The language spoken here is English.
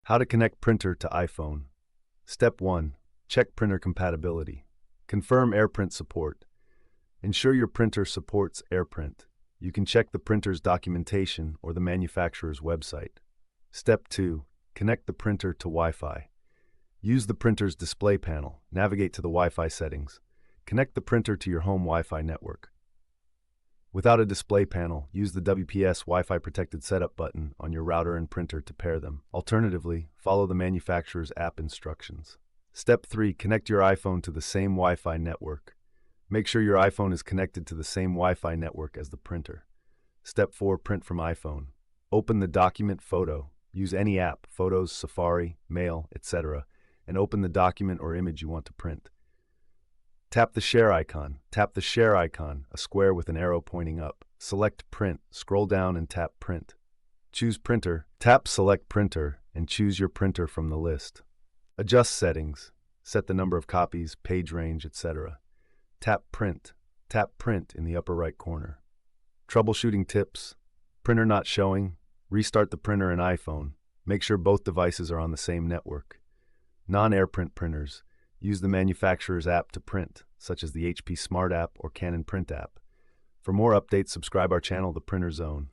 How to connect printer to iPhone. Step 1. Check printer compatibility. Confirm AirPrint support. Ensure your printer supports AirPrint. You can check the printer's documentation or the manufacturer's website. Step 2. Connect the printer to Wi-Fi. Use the printer's display panel. Navigate to the Wi-Fi settings. Connect the printer to your home Wi-Fi network. Without a display panel, use the WPS Wi-Fi protected setup button on your router and printer to pair them. Alternatively, follow the manufacturer's app instructions. Step 3. Connect your iPhone to the same Wi-Fi network. Make sure your iPhone is connected to the same Wi-Fi network as the printer. Step 4. Print from iPhone. Open the document photo. Use any app, Photos, Safari, Mail, etc., and open the document or image you want to print. Tap the share icon. Tap the share icon, a square with an arrow pointing up. Select Print. Scroll down and tap Print. Choose Printer. Tap Select Printer and choose your printer from the list. Adjust settings. Set the number of copies, page range, etc. Tap Print. Tap Print in the upper right corner. Troubleshooting tips. Printer not showing. Restart the printer and iPhone. Make sure both devices are on the same network. Non-AirPrint printers. Use the manufacturer's app to print, such as the HP Smart app or Canon Print app. For more updates, subscribe our channel, The Printerzone.